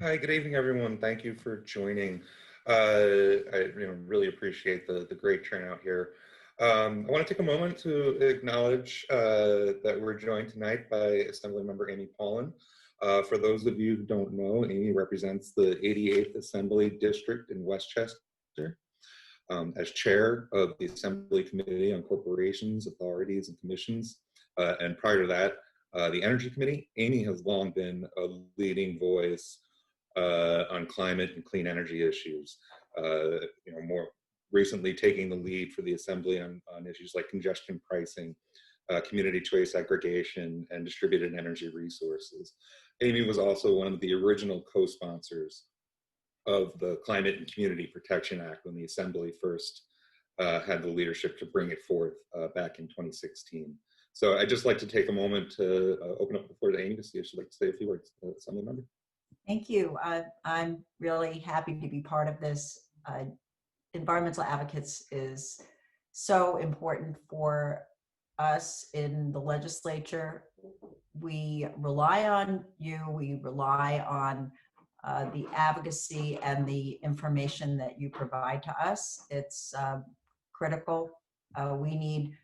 Hi, good evening, everyone. Thank you for joining. I really appreciate the great turnout here. I want to take a moment to acknowledge that we're joined tonight by Assemblymember Amy Paulin. For those of you who don't know, Amy represents the 88th Assembly District in Westchester. As chair of the Assembly Committee on Corporations, Authorities, and Commissions, and prior to that, the Energy Committee, Amy has long been a leading voice on climate and clean energy issues. More recently taking the lead for the Assembly on issues like congestion pricing, community choice aggregation, and distributed energy resources. Amy was also one of the original co-sponsors of the Climate and Community Protection Act when the Assembly first had the leadership to bring it forth back in 2016. So I'd just like to take a moment to open up the floor to Amy to see if she'd like to say a few words, Assembly member. Thank you. I'm really happy to be part of this. Environmental advocates is so important for us in the legislature. We rely on you. We rely on the advocacy and the information that you provide to us. It's critical. We need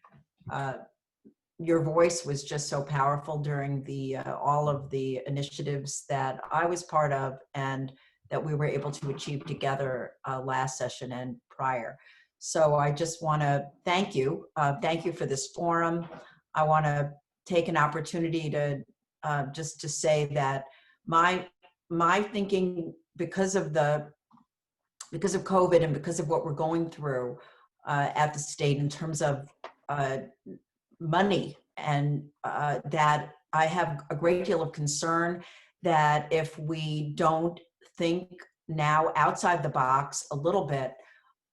your voice was just so powerful during the all of the initiatives that I was part of and that we were able to achieve together last session and prior. So I just want to thank you. Thank you for this forum. I want to take an opportunity to just to say that my thinking, because of COVID and because of what we're going through at the state in terms of money, and that I have a great deal of concern that if we don't think now outside the box a little bit,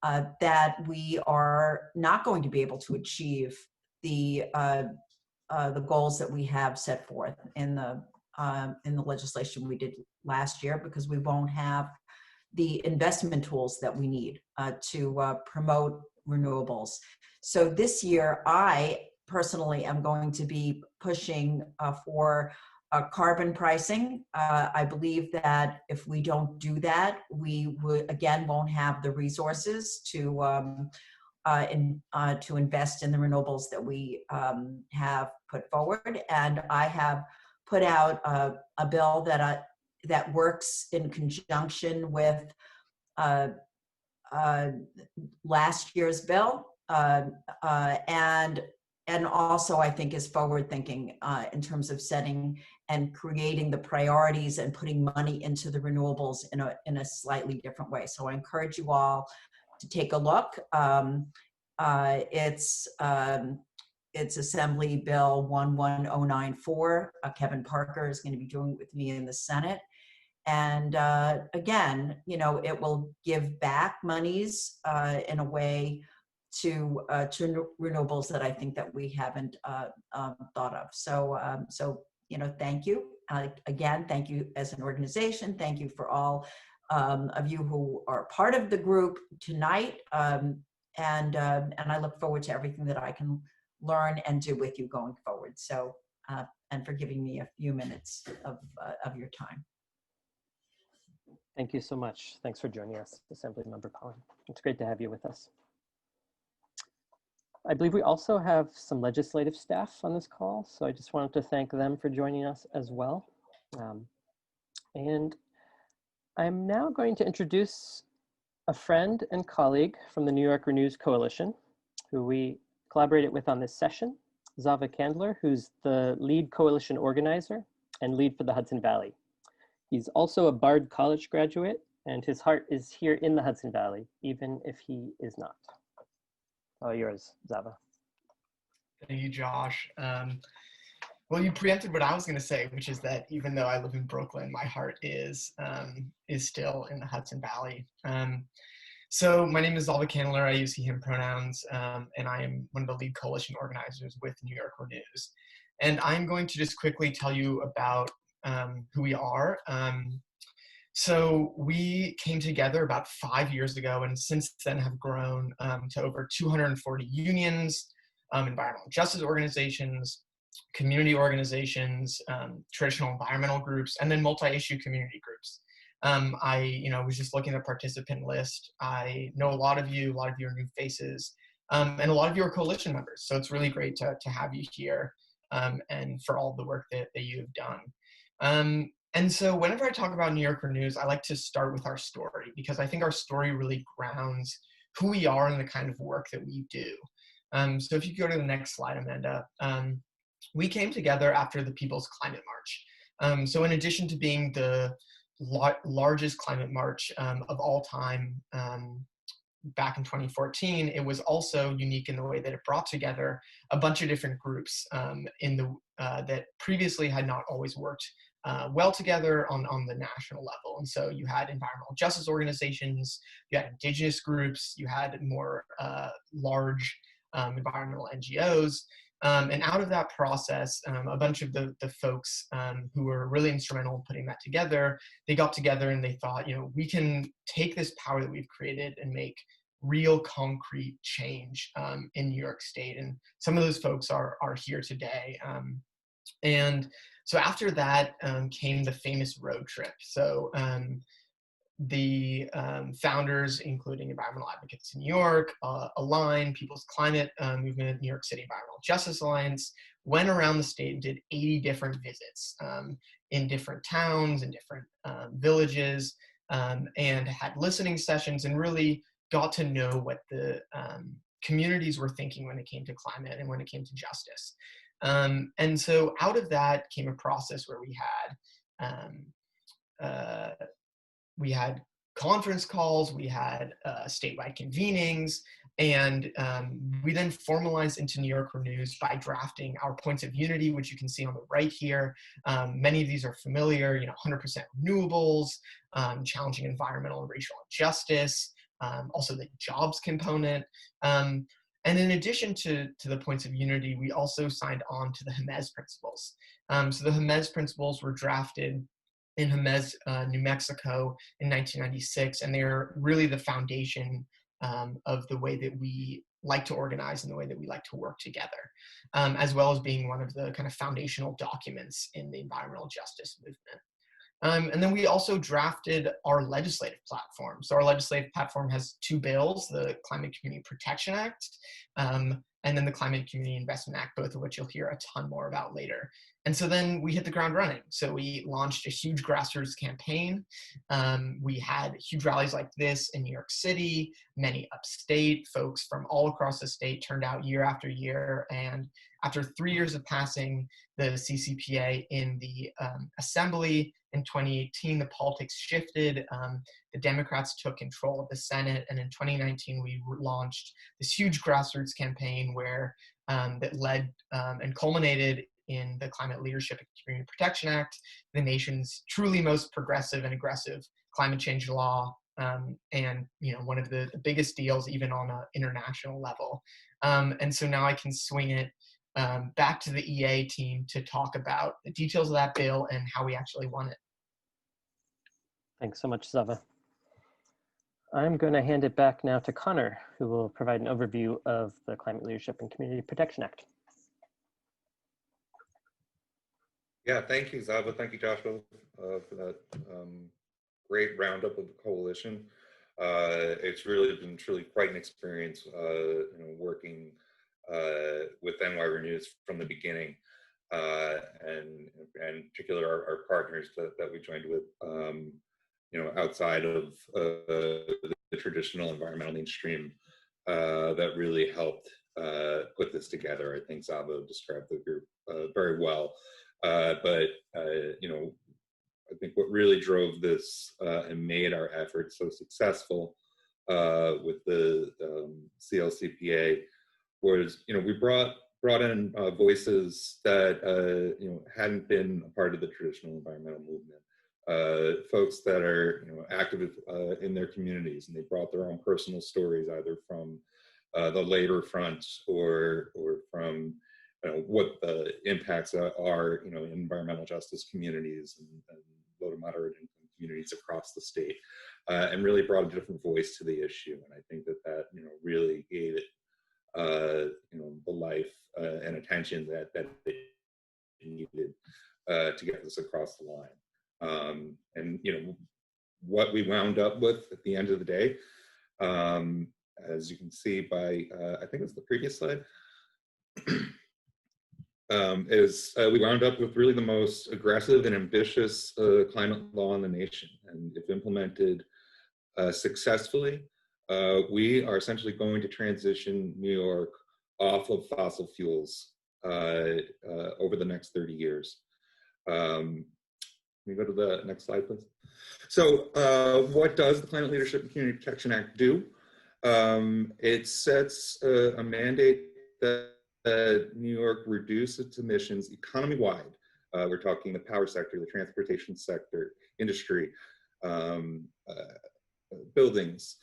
that we are not going to be able to achieve the goals that we have set forth in the legislation we did last year, because we won't have the investment tools that we need to promote renewables. So this year, I personally am going to be pushing for carbon pricing. I believe that if we don't do that, we won't have the resources to invest in the renewables that we have put forward. And I have put out a bill that works in conjunction with last year's bill, and also I think is forward thinking in terms of setting and creating the priorities and putting money into the renewables in a slightly different way. So I encourage you all to take a look. It's Assembly Bill 11094. Kevin Parker is going to be doing it with me in the Senate. And again, it will give back monies in a way to renewables that I think that we haven't thought of. So, thank you. Again, thank you as an organization. Thank you for all of you who are part of the group tonight. And I look forward to everything that I can learn and do with you going forward. So, and for giving me a few minutes of your time. Thank you so much. Thanks for joining us, Assemblymember Paulin. It's great to have you with us. I believe we also have some legislative staff on this call, so I just wanted to thank them for joining us as well. And I'm now going to introduce a friend and colleague from the New York Renews Coalition, who we collaborated with on this session, Zava Candler, who's the lead coalition organizer and lead for the Hudson Valley. He's also a Bard College graduate, and his heart is here in the Hudson Valley, even if he is not. All yours, Zava. Thank you, Josh. Well, you preempted what I was going to say, which is that even though I live in Brooklyn, my heart is still in the Hudson Valley. So my name is Zava Candler. I use he, him pronouns, and I am one of the lead coalition organizers with New York Renews. And I'm going to just quickly tell you about who we are. So we came together about 5 years ago, and since then have grown to over 240 unions, environmental justice organizations, community organizations, traditional environmental groups, and then multi-issue community groups. I was just looking at the participant list. I know a lot of you are new faces, and a lot of you are coalition members. So it's really great to have you here, and for all the work that you've done. And so whenever I talk about New Yorker News, I like to start with our story, because I think our story really grounds who we are and the kind of work that we do. So if you go to the next slide, Amanda, we came together after the People's Climate March. So in addition to being the largest climate march of all time back in 2014, it was also unique in the way that it brought together a bunch of different groups that previously had not always worked well together on the national level. And so you had environmental justice organizations, you had indigenous groups, you had more large environmental NGOs. And out of that process, a bunch of the folks who were really instrumental in putting that together, they got together and they thought, we can take this power that we've created and make real concrete change in New York State. And some of those folks are here today. And so after that came the famous road trip. So the founders, including Environmental Advocates in New York, Align, People's Climate Movement, New York City Environmental Justice Alliance, went around the state and did 80 different visits in different towns and different villages, and had listening sessions and really got to know what the communities were thinking when it came to climate and when it came to justice. And so out of that came a process where we had conference calls, we had statewide convenings, and we then formalized into New Yorker News by drafting our points of unity, which you can see on the right here. Many of these are familiar, 100% renewables, challenging environmental and racial injustice, also the jobs component. And in addition to the points of unity, we also signed on to the Jemez principles. So the Jemez principles were drafted in Jemez, New Mexico in 1996, and they're really the foundation of the way that we like to organize and the way that we like to work together, as well as being one of the kind of foundational documents in the environmental justice movement. And then we also drafted our legislative platform. So our legislative platform has two bills, the Climate Community Protection Act, and then the Climate Community Investment Act, both of which you'll hear a ton more about later. And so then we hit the ground running. So we launched a huge grassroots campaign. We had huge rallies like this in New York City, many upstate. Folks from all across the state turned out year after year. And after 3 years of passing the CCPA in the Assembly in 2018, the politics shifted. The Democrats took control of the Senate. And in 2019, we launched this huge grassroots campaign that led and culminated in the Climate Leadership and Community Protection Act, the nation's truly most progressive and aggressive climate change law, and one of the biggest deals even on an international level. And so now I can swing it back to the EA team to talk about the details of that bill and how we actually won it. Thanks so much, Zava. I'm going to hand it back now to Connor, who will provide an overview of the Climate Leadership and Community Protection Act. Yeah, thank you, Zava. Thank you, Joshua, for that great roundup of the coalition. It's really been truly quite an experience, working with NY News from the beginning, and in particular our partners that we joined with, outside of the traditional environmental mainstream, that really helped put this together. I think Zava described the group very well. But I think what really drove this and made our efforts so successful with the CLCPA was, we brought in voices that hadn't been a part of the traditional environmental movement, folks that are active in their communities, and they brought their own personal stories, either from the labor front or from what the impacts are, in environmental justice communities and low to moderate income communities across the state, and really brought a different voice to the issue. And I think that really gave it, the life and attention that it needed to get this across the line. And what we wound up with at the end of the day. As you can see by, I think it's the previous slide, we wound up with really the most aggressive and ambitious climate law in the nation. And if implemented successfully, we are essentially going to transition New York off of fossil fuels over the next 30 years. Can we go to the next slide, please? So what does the Climate Leadership and Community Protection Act do? It sets a mandate that New York reduce its emissions economy-wide. We're talking the power sector, the transportation sector, industry, buildings,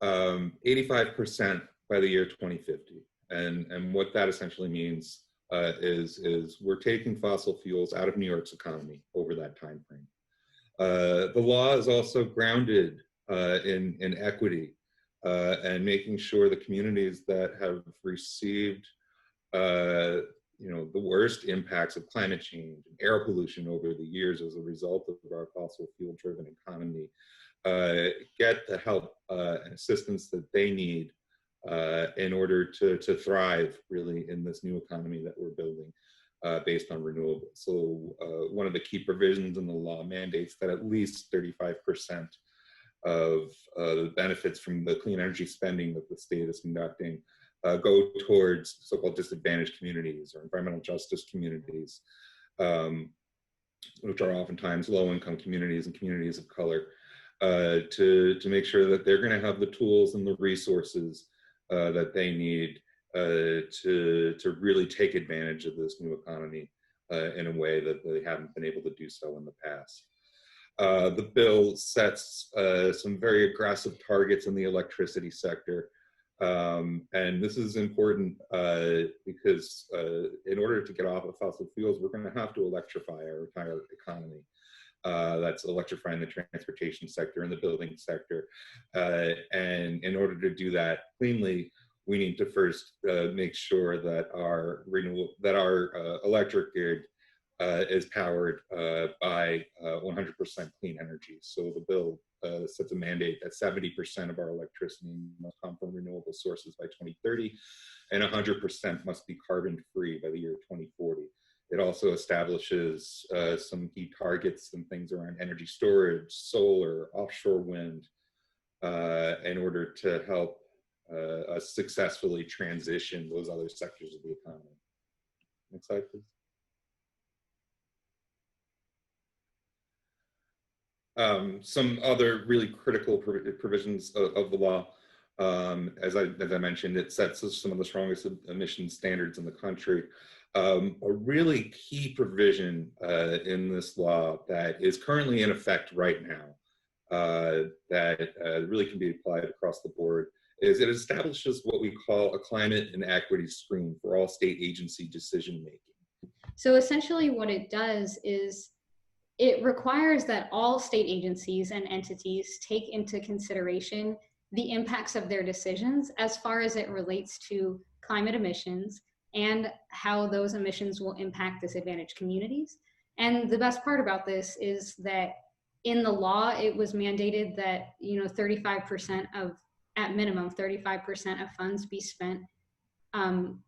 85% by the year 2050. And what that essentially means is we're taking fossil fuels out of New York's economy over that time frame. The law is also grounded in equity and making sure the communities that have received the worst impacts of climate change and air pollution over the years as a result of our fossil fuel driven economy get the help and assistance that they need in order to thrive really in this new economy that we're building based on renewables. So one of the key provisions in the law mandates that at least 35% of the benefits from the clean energy spending that the state is conducting go towards so-called disadvantaged communities or environmental justice communities, which are oftentimes low-income communities and communities of color, to make sure that they're going to have the tools and the resources that they need to really take advantage of this new economy in a way that they haven't been able to do so in the past. The bill sets some very aggressive targets in the electricity sector. And this is important because in order to get off of fossil fuels, we're going to have to electrify our entire economy. That's electrifying the transportation sector and the building sector. And in order to do that cleanly, we need to first make sure that our electric grid is powered by 100% clean energy. So the bill sets a mandate that 70% of our electricity must come from renewable sources by 2030, and 100% must be carbon free by the year 2040. It also establishes some key targets and things around energy storage, solar, offshore wind, in order to help us successfully transition those other sectors of the economy. Next slide, please. Some other really critical provisions of the law. As I mentioned, it sets some of the strongest emission standards in the country. A really key provision in this law that is currently in effect right now, that really can be applied across the board, is it establishes what we call a climate and equity screen for all state agency decision making. So essentially what it does is it requires that all state agencies and entities take into consideration the impacts of their decisions as far as it relates to climate emissions and how those emissions will impact disadvantaged communities. And the best part about this is that in the law, it was mandated that 35% of, at minimum, 35% of funds be spent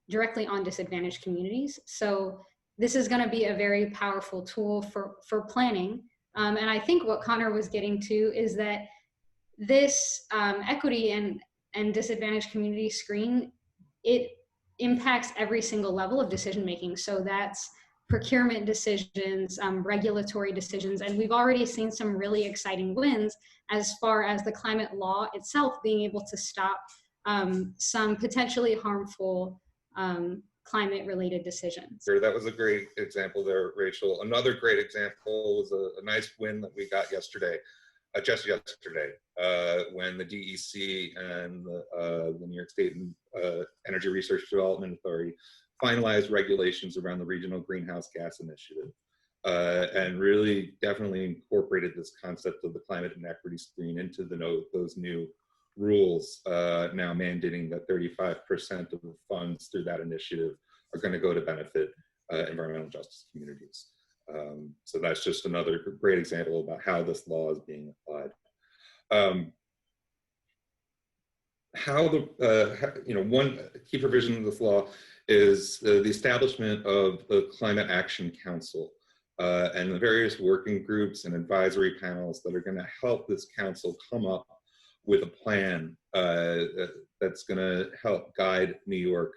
directly on disadvantaged communities. So this is going to be a very powerful tool for planning. And I think what Connor was getting to is that this equity and disadvantaged community screen, it impacts every single level of decision making. So that's procurement decisions, regulatory decisions, and we've already seen some really exciting wins as far as the climate law itself being able to stop some potentially harmful climate-related decisions. That was a great example there, Rachel. Another great example was a nice win that we got yesterday, just yesterday, when the DEC and the New York State Energy Research Development Authority finalized regulations around the Regional Greenhouse Gas Initiative, and really definitely incorporated this concept of the climate and equity screen into those new rules, now mandating that 35% of the funds through that initiative are going to go to benefit environmental justice communities. So that's just another great example about how this law is being applied. Um, one key provision of this law is the establishment of the Climate Action Council and the various working groups and advisory panels that are going to help this council come up with a plan that's going to help guide New York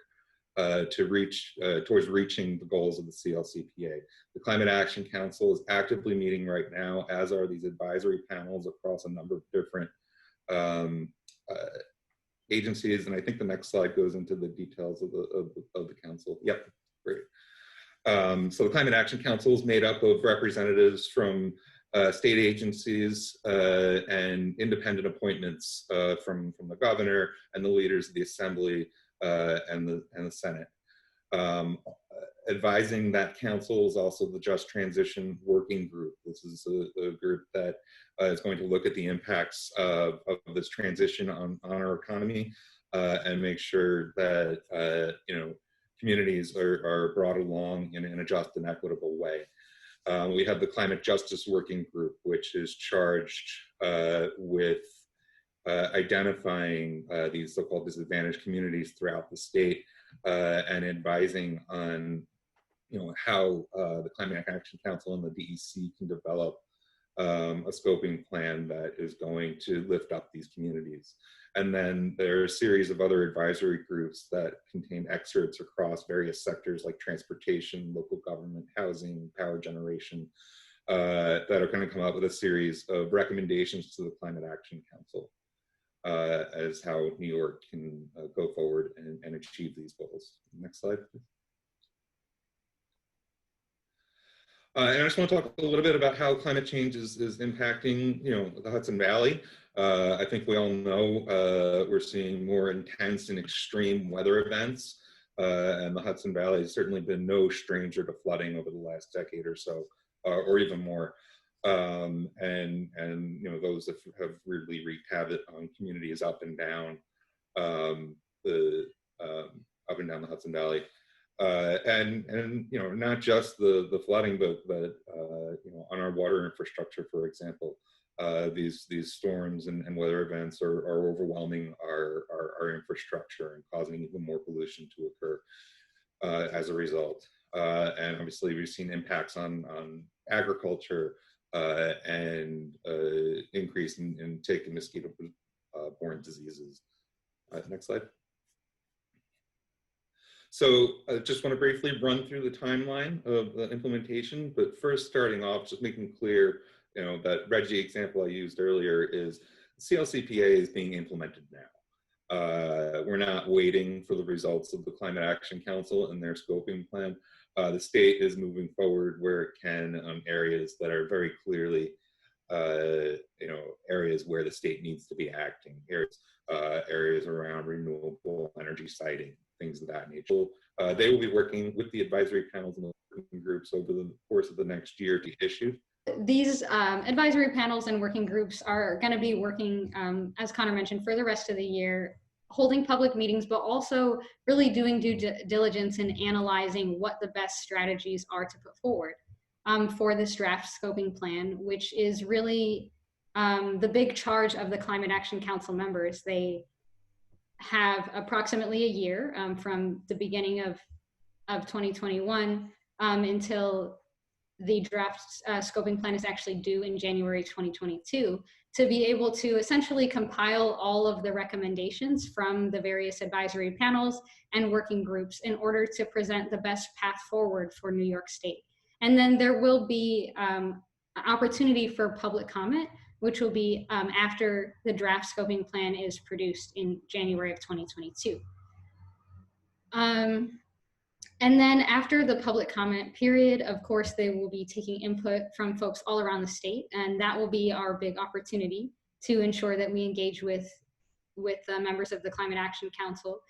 towards reaching the goals of the CLCPA. The Climate Action Council is actively meeting right now, as are these advisory panels across a number of different um, agencies, and I think the next slide goes into the details of the council. Yep, great. So the Climate Action Council is made up of representatives from state agencies and independent appointments from the governor and the leaders of the Assembly and the Senate. Advising that council is also the Just Transition Working Group. This is a group that is going to look at the impacts of this transition on our economy and make sure that communities are brought along in a just and equitable way. We have the Climate Justice Working Group, which is charged with identifying these so-called disadvantaged communities throughout the state and advising on how the Climate Action Council and the DEC can develop a scoping plan that is going to lift up these communities. And then there are a series of other advisory groups that contain experts across various sectors like transportation, local government, housing, power generation, that are going to come up with a series of recommendations to the Climate Action Council as how New York can go forward and achieve these goals. Next slide, please. And I just want to talk a little bit about how climate change is impacting, the Hudson Valley. I think we all know we're seeing more intense and extreme weather events, and the Hudson Valley has certainly been no stranger to flooding over the last decade or so, or even more. And those that have really wreaked havoc on communities up and down the Hudson Valley. And not just the flooding, but on our water infrastructure, for example, these storms and weather events are overwhelming our infrastructure and causing even more pollution to occur as a result. And obviously, we've seen impacts on agriculture and increase in tick and mosquito-borne diseases. Next slide. So I just want to briefly run through the timeline of the implementation, but first starting off, just making clear, that Reggie example I used earlier is the CLCPA is being implemented now. We're not waiting for the results of the Climate Action Council and their scoping plan. The state is moving forward where it can on areas that are very clearly, areas where the state needs to be acting, areas around renewable energy siting, things of that nature. They will be working with the advisory panels and the working groups over the course of the next year to issue. These advisory panels and working groups are going to be working, as Connor mentioned, for the rest of the year, holding public meetings, but also really doing due diligence and analyzing what the best strategies are to put forward for this draft scoping plan, which is really the big charge of the Climate Action Council members. They have approximately a year from the beginning of 2021 until the draft scoping plan is actually due in January 2022 to be able to essentially compile all of the recommendations from the various advisory panels and working groups in order to present the best path forward for New York State. And then there will be an opportunity for public comment, which will be after the draft scoping plan is produced in January of 2022. And then after the public comment period, of course, they will be taking input from folks all around the state, and that will be our big opportunity to ensure that we engage with members of the Climate Action Council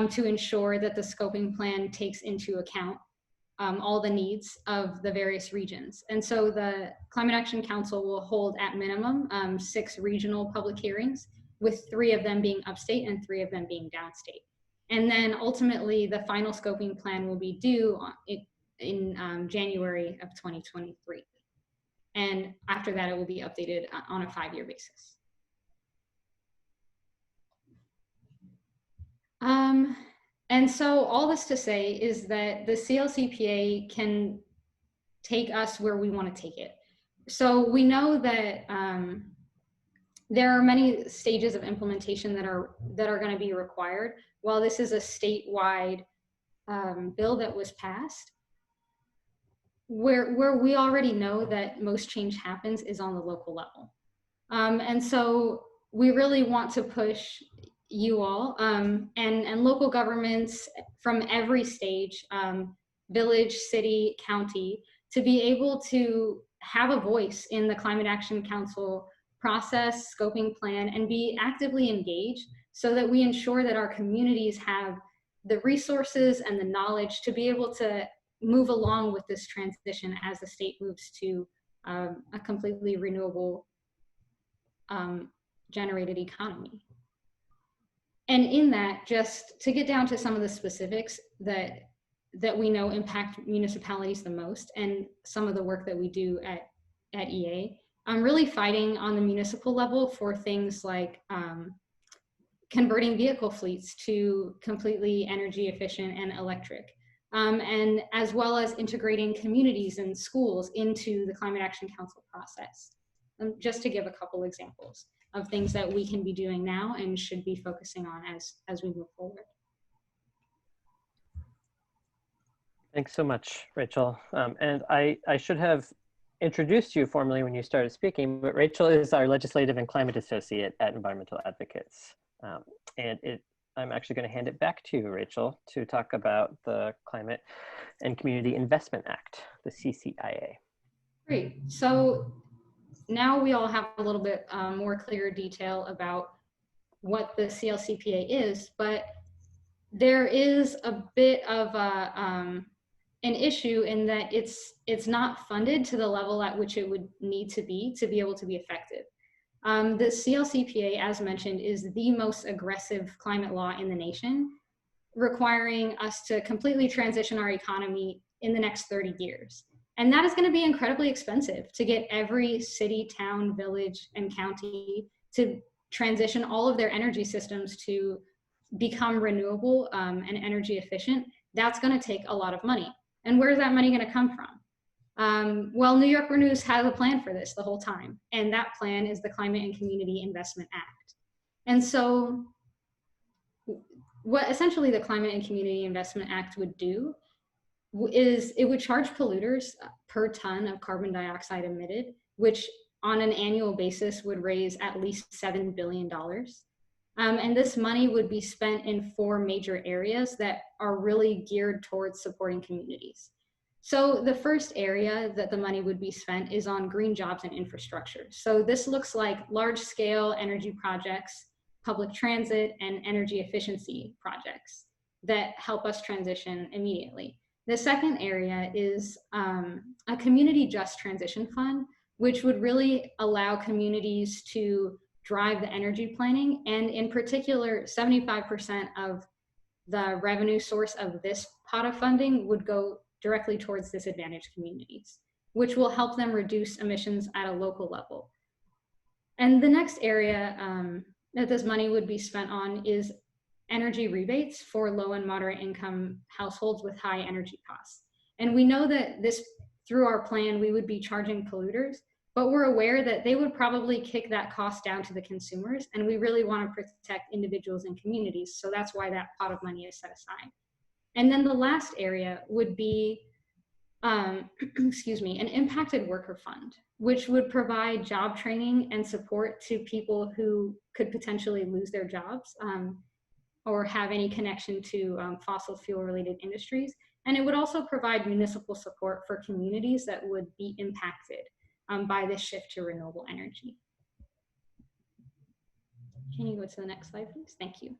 to ensure that the scoping plan takes into account all the needs of the various regions. And so the Climate Action Council will hold at minimum 6 regional public hearings, with 3 of them being upstate and 3 of them being downstate. And then ultimately the final scoping plan will be due in January of 2023. And after that, it will be updated on a 5-year basis. And so all this to say is that the CLCPA can take us where we want to take it. So we know that there are many stages of implementation that are going to be required. While this is a statewide bill that was passed, where we already know that most change happens is on the local level. And so we really want to push you all and local governments from every stage, village, city, county, to be able to have a voice in the Climate Action Council process, scoping plan, and be actively engaged so that we ensure that our communities have the resources and the knowledge to be able to move along with this transition as the state moves to a completely renewable generated economy. And in that, just to get down to some of the specifics that we know impact municipalities the most, and some of the work that we do at EA, I'm really fighting on the municipal level for things like converting vehicle fleets to completely energy efficient and electric, and as well as integrating communities and schools into the Climate Action Council process. Just to give a couple examples of things that we can be doing now and should be focusing on as we move forward. Thanks so much, Rachel. And I should have introduced you formally when you started speaking, but Rachel is our Legislative and Climate Associate at Environmental Advocates. I'm actually going to hand it back to you, Rachel, to talk about the Climate and Community Investment Act, the CCIA. Great. So now we all have a little bit more clear detail about what the CLCPA is, but there is a bit of an issue in that it's not funded to the level at which it would need to be able to be effective. The CLCPA, as mentioned, is the most aggressive climate law in the nation, requiring us to completely transition our economy in the next 30 years. And that is going to be incredibly expensive to get every city, town, village, and county to transition all of their energy systems to become renewable and energy efficient. That's going to take a lot of money. And where's that money going to come from? Well, New York Renews has a plan for this the whole time. And that plan is the Climate and Community Investment Act. And so what essentially the Climate and Community Investment Act would do is it would charge polluters per ton of carbon dioxide emitted, which on an annual basis would raise at least $7 billion. And this money would be spent in 4 major areas that are really geared towards supporting communities. So the first area that the money would be spent is on green jobs and infrastructure. So this looks like large-scale energy projects, public transit, and energy efficiency projects that help us transition immediately. The second area is a community just transition fund, which would really allow communities to drive the energy planning. And in particular, 75% of the revenue source of this pot of funding would go directly towards disadvantaged communities, which will help them reduce emissions at a local level. And the next area that this money would be spent on is energy rebates for low and moderate income households with high energy costs. And we know that this, through our plan, we would be charging polluters, but we're aware that they would probably kick that cost down to the consumers, and we really want to protect individuals and communities, so that's why that pot of money is set aside. And then the last area would be, excuse me, an impacted worker fund, which would provide job training and support to people who could potentially lose their jobs or have any connection to fossil fuel related industries. And it would also provide municipal support for communities that would be impacted by this shift to renewable energy. Can you go to the next slide, please? Thank you.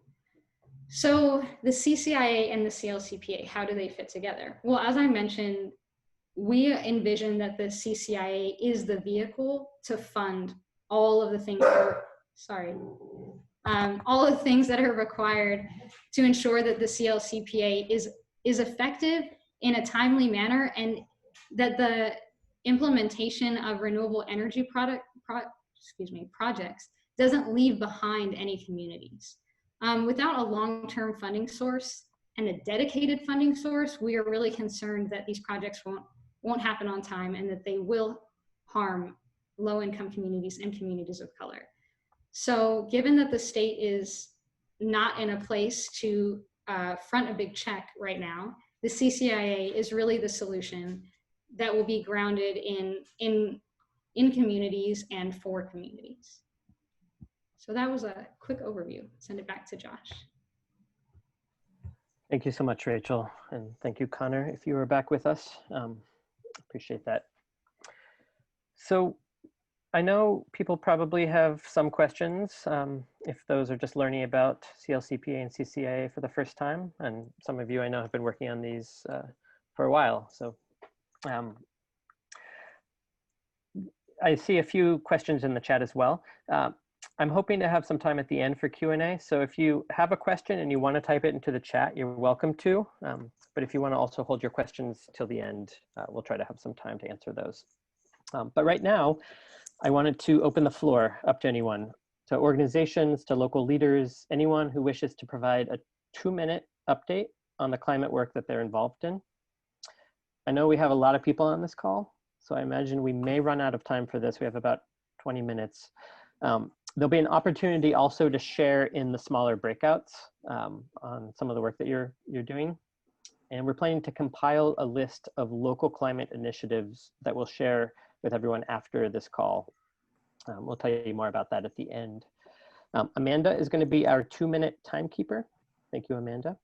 So the CCIA and the CLCPA, how do they fit together? Well, as I mentioned, we envision that the CCIA is the vehicle to fund all of the things that are, all of the things that are required to ensure that the CLCPA is effective in a timely manner, and that the implementation of renewable energy projects doesn't leave behind any communities. Without a long-term funding source and a dedicated funding source, we are really concerned that these projects won't happen on time and that they will harm low-income communities and communities of color. So given that the state is not in a place to front a big check right now, the CCIA is really the solution that will be grounded in communities and for communities. So that was a quick overview. Send it back to Josh. Thank you so much, Rachel. And thank you, Connor, if you were back with us. Appreciate that. So I know people probably have some questions if those are just learning about CLCPA and CCIA for the first time. And some of you I know have been working on these for a while. So I see a few questions in the chat as well. I'm hoping to have some time at the end for Q&A. So if you have a question and you want to type it into the chat, you're welcome to. But if you want to also hold your questions till the end, we'll try to have some time to answer those. But right now, I wanted to open the floor up to anyone, to organizations, to local leaders, anyone who wishes to provide a 2-minute update on the climate work that they're involved in. I know we have a lot of people on this call, so I imagine we may run out of time for this. We have about 20 minutes. There'll be an opportunity also to share in the smaller breakouts on some of the work that you're doing. And we're planning to compile a list of local climate initiatives that we'll share with everyone after this call. We'll tell you more about that at the end. Amanda is going to be our 2-minute timekeeper. Thank you, Amanda.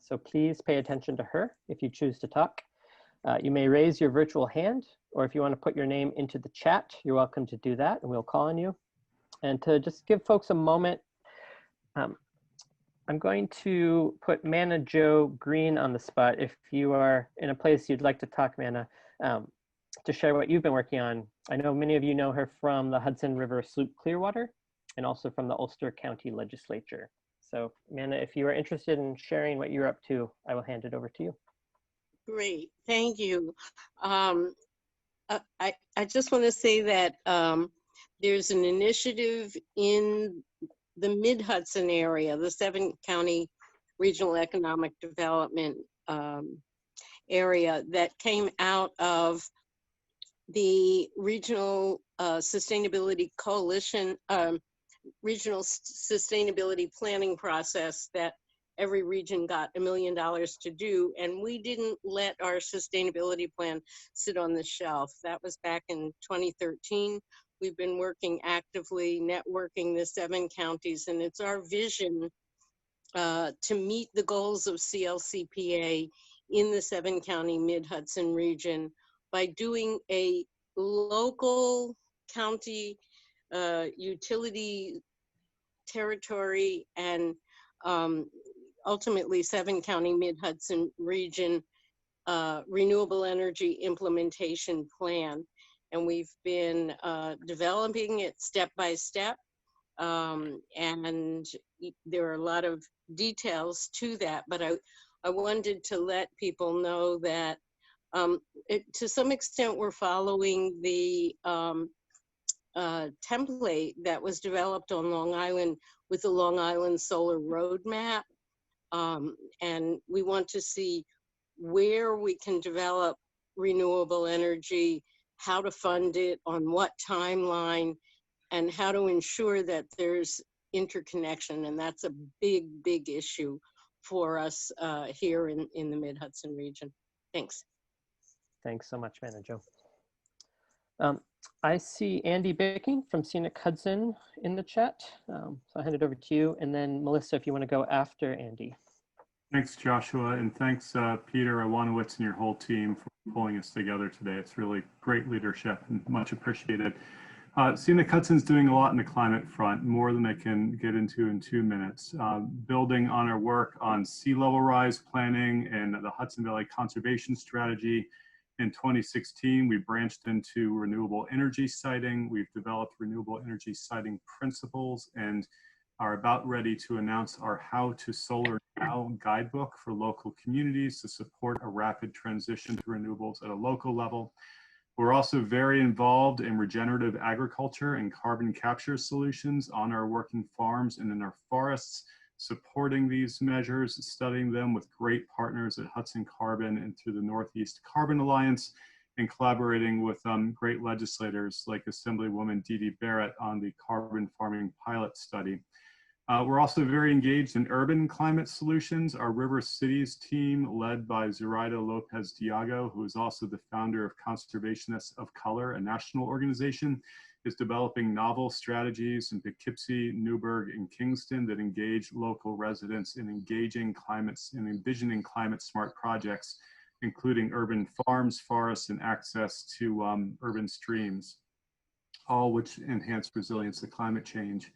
So please pay attention to her if you choose to talk. You may raise your virtual hand, or if you want to put your name into the chat, you're welcome to do that and we'll call on you. And to just give folks a moment, I'm going to put Manna Jo Green on the spot. If you are in a place you'd like to talk, Manna, to share what you've been working on. I know many of you know her from the Hudson River Sloop Clearwater and also from the Ulster County Legislature. So Manna, if you are interested in sharing what you're up to, I will hand it over to you. Great, thank you. I just want to say that there's an initiative in the Mid-Hudson area, the 7-county regional economic development area that came out of the regional sustainability coalition, regional sustainability planning process that every region got $1 million to do. And we didn't let our sustainability plan sit on the shelf. That was back in 2013. We've been working actively, networking the 7 counties, and it's our vision to meet the goals of CLCPA in the 7-county Mid-Hudson region by doing a local county utility territory and ultimately 7-county Mid-Hudson region renewable energy implementation plan. And we've been developing it step by step. And there are a lot of details to that, but I wanted to let people know that to some extent we're following the template that was developed on Long Island with the Long Island Solar Roadmap. And we want to see where we can develop renewable energy, how to fund it, on what timeline, and how to ensure that there's interconnection. And that's a big, big issue for us here in the Mid-Hudson region. Thanks. Thanks so much, Manna Jo. I see Andy Bicking from Scenic Hudson in the chat. So I'll hand it over to you. And then Melissa, if you want to go after Andy. Thanks, Joshua, and thanks, Peter Iwanowitz and your whole team for pulling us together today. It's really great leadership and much appreciated. Scenic Hudson's doing a lot in the climate front, more than I can get into in 2 minutes. Building on our work on sea level rise planning and the Hudson Valley Conservation Strategy, in 2016, we branched into renewable energy siting. We've developed renewable energy siting principles and are about ready to announce our How to Solar Now guidebook for local communities to support a rapid transition to renewables at a local level. We're also very involved in regenerative agriculture and carbon capture solutions on our working farms and in our forests. supporting these measures, studying them with great partners at Hudson Carbon and through the Northeast Carbon Alliance, and collaborating with great legislators like Assemblywoman Dee Dee Barrett on the carbon farming pilot study. We're also very engaged in urban climate solutions. Our River Cities team, led by Zoraida Lopez Diago, who is also the founder of Conservationists of Color, a national organization, is developing novel strategies in Poughkeepsie, Newburgh, and Kingston that engage local residents in envisioning climate smart projects, including urban farms, forests, and access to urban streams, all which enhance resilience to climate change.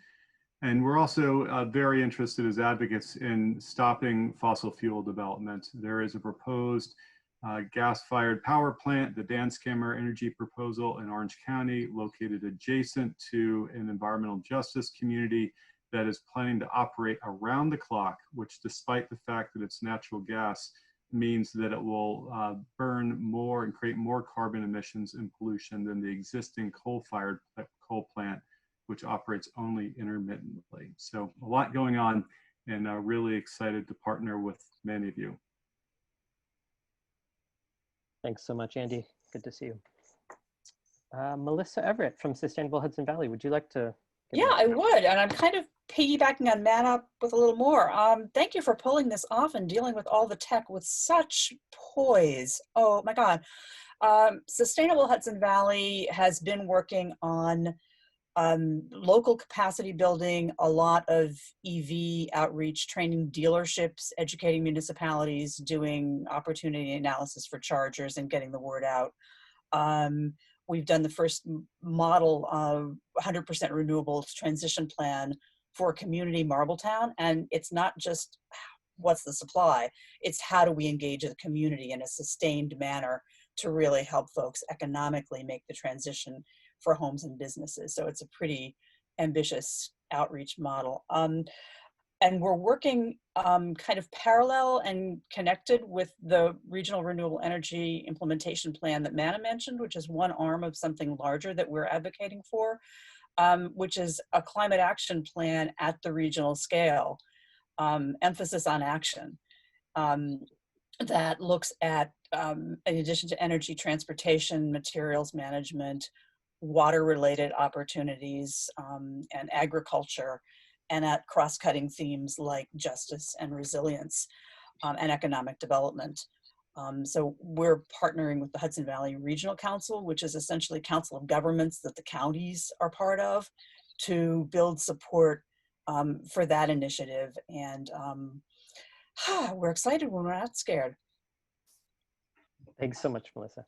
And we're also very interested as advocates in stopping fossil fuel development. There is a proposed gas-fired power plant, the Danskammer Energy Proposal in Orange County, located adjacent to an environmental justice community that is planning to operate around the clock, which, despite the fact that it's natural gas, means that it will burn more and create more carbon emissions and pollution than the existing coal-fired coal plant, which operates only intermittently. So a lot going on, and really excited to partner with many of you. Thanks so much, Andy. Good to see you. Melissa Everett from Sustainable Hudson Valley, would you like to? Yeah, I would. And I'm kind of piggybacking on Matt up with a little more. Thank you for pulling this off and dealing with all the tech with such poise. Oh my God. Sustainable Hudson Valley has been working on local capacity building, a lot of EV outreach, training dealerships, educating municipalities, doing opportunity analysis for chargers and getting the word out. We've done the first model of 100% renewables transition plan for community Marbletown. And it's not just what's the supply, it's how do we engage the community in a sustained manner to really help folks economically make the transition for homes and businesses. So it's a pretty ambitious outreach model. And we're working kind of parallel and connected with the Regional Renewable Energy Implementation Plan that Manna mentioned, which is one arm of something larger that we're advocating for, which is a climate action plan at the regional scale, emphasis on action, that looks at, in addition to energy, transportation, materials management, water-related opportunities, and agriculture, and at cross-cutting themes like justice and resilience and economic development. So we're partnering with the Hudson Valley Regional Council, which is essentially a council of governments that the counties are part of, to build support for that initiative. And we're excited when we're not scared. Thanks so much, Melissa.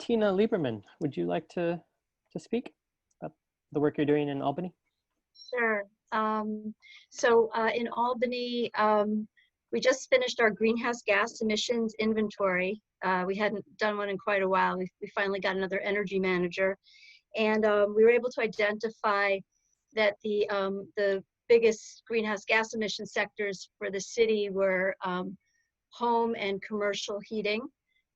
Tina Lieberman, would you like to speak about the work you're doing in Albany? Sure. In Albany, we just finished our greenhouse gas emissions inventory. We hadn't done one in quite a while. We finally got another energy manager, and we were able to identify that the biggest greenhouse gas emission sectors for the city were home and commercial heating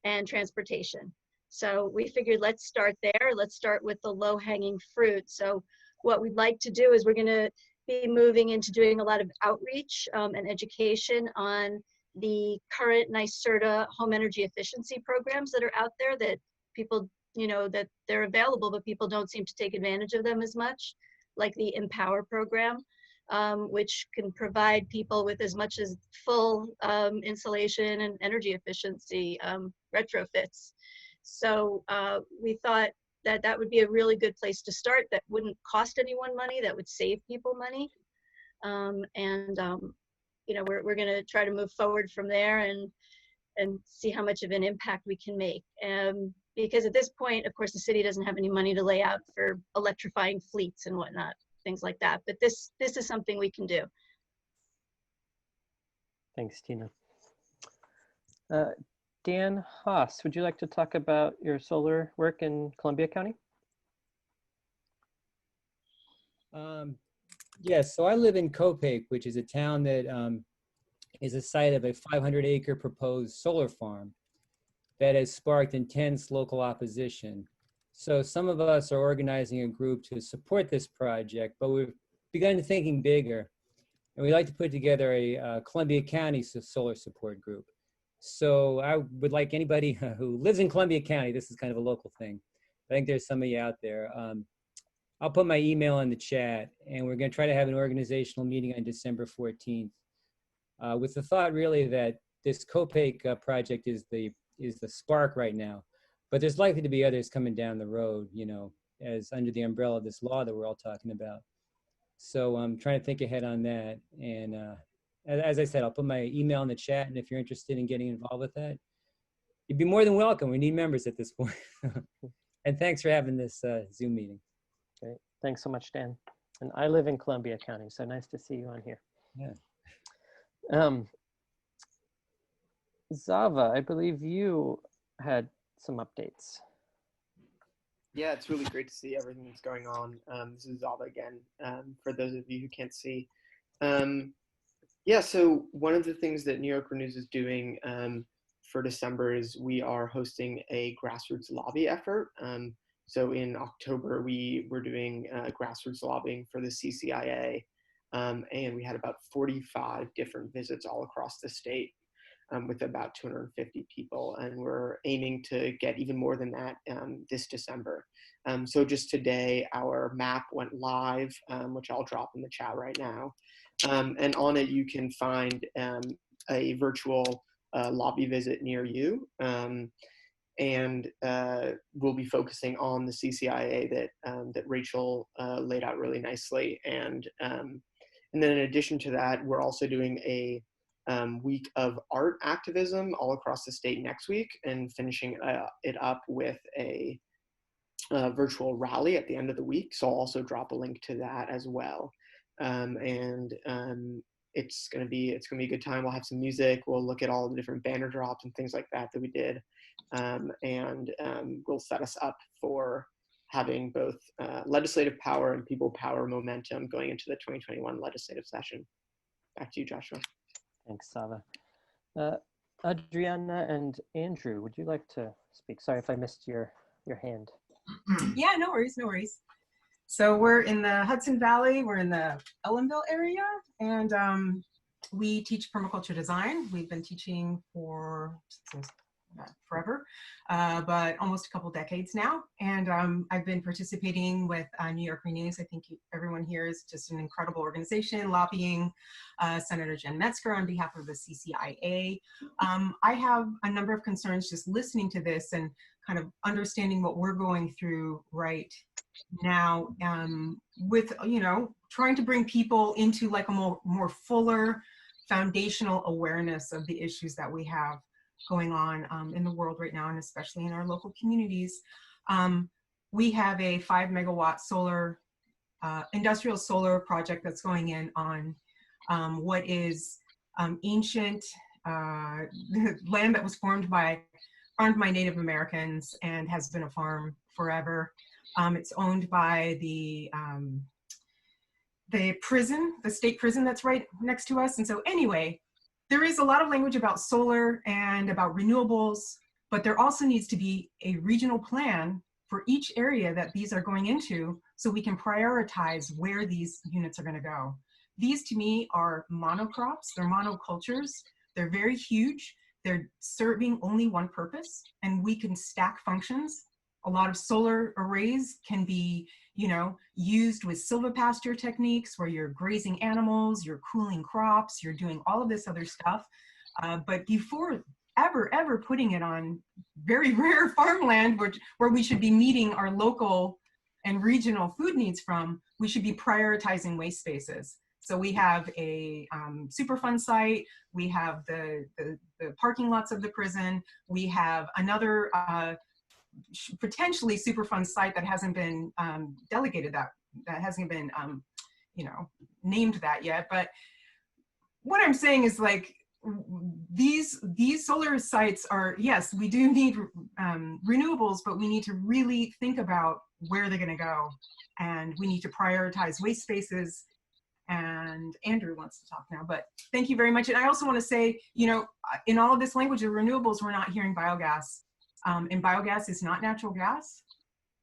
and transportation. So we figured, let's start there. Let's start with the low-hanging fruit. So what we'd like to do is we're going to be moving into doing a lot of outreach and education on the current NYSERDA home energy efficiency programs that are out there that people, that they're available, but people don't seem to take advantage of them as much, like the Empower program, which can provide people with as much as full insulation and energy efficiency retrofits. So we thought that that would be a really good place to start. That wouldn't cost anyone money. That would save people money. We're going to try to move forward from there and see how much of an impact we can make. Because at this point, of course, the city doesn't have any money to lay out for electrifying fleets and whatnot, things like that. But this is something we can do. Thanks, Tina. Dan Haas, would you like to talk about your solar work in Columbia County? Yes, so I live in Copake, which is a town that is a site of a 500-acre proposed solar farm that has sparked intense local opposition. So some of us are organizing a group to support this project, but we've begun thinking bigger, and we'd like to put together a Columbia County solar support group. So I would like anybody who lives in Columbia County, this is kind of a local thing. I think there's somebody out there. I'll put my email in the chat, and we're going to try to have an organizational meeting on December 14th, with the thought really that this COPAIC project is the spark right now, but there's likely to be others coming down the road, you know, as under the umbrella of this law that we're all talking about. So I'm trying to think ahead on that. And as I said, I'll put my email in the chat, and if you're interested in getting involved with that, you'd be more than welcome. We need members at this point. And thanks for having this Zoom meeting. Great. Thanks so much, Dan. And I live in Columbia County, so nice to see you on here. Yeah. Zava, I believe you had some updates. Yeah, it's really great to see everything that's going on. This is Zava again, for those of you who can't see. Yeah, so one of the things that New York Renews is doing for December is we are hosting a grassroots lobby effort. So in October, we were doing grassroots lobbying for the CCIA, and we had about 45 different visits all across the state. With about 250 people, and we're aiming to get even more than that this December. So just today, our map went live, which I'll drop in the chat right now. And on it, you can find a virtual lobby visit near you. And we'll be focusing on the CCIA that Rachel laid out really nicely. And then in addition to that, we're also doing a week of art activism all across the state next week, and finishing it up with a virtual rally at the end of the week. So I'll also drop a link to that as well. It's gonna be a good time. We'll have some music. We'll look at all the different banner drops and things like that we did, and will set us up for having both legislative power and people power momentum going into the 2021 legislative session. Back to you, Joshua. Thanks, Sava. Adriana and Andrew, would you like to speak? Sorry if I missed your hand. Yeah, no worries, no worries. So we're in the Hudson Valley, we're in the Ellenville area, and we teach permaculture design. We've been teaching for since forever, but almost a couple decades now. And I've been participating with New York Renews. I think everyone here is just an incredible organization, lobbying Senator Jen Metzger on behalf of the CCIA. I have a number of concerns just listening to this and kind of understanding what we're going through right now, with, you know, trying to bring people into like a more fuller foundational awareness of the issues that we have going on in the world right now, and especially in our local communities. We have a 5 megawatt solar, industrial solar project that's going in on what is ancient land that was farmed by Native Americans and has been a farm forever. It's owned by the prison, the state prison that's right next to us. And so anyway, there is a lot of language about solar and about renewables, but there also needs to be a regional plan for each area that these are going into so we can prioritize where these units are going to go. These to me are monocrops, they're monocultures, they're very huge, they're serving only one purpose, and we can stack functions. A lot of solar arrays can be, you know, used with silvopasture techniques where you're grazing animals, you're cooling crops, you're doing all of this other stuff. But before ever putting it on very rare farmland, where we should be meeting our local and regional food needs from, we should be prioritizing waste spaces. So we have a Superfund site, we have the parking lots of the prison, we have another potentially Superfund site that hasn't been delegated, that hasn't been you know, named that yet. But what I'm saying is, like, these solar sites are, yes, we do need renewables, but we need to really think about where they're going to go, and we need to prioritize waste spaces. And Andrew wants to talk now, but thank you very much. And I also want to say, you know, in all of this language of renewables, we're not hearing biogas. And biogas is not natural gas.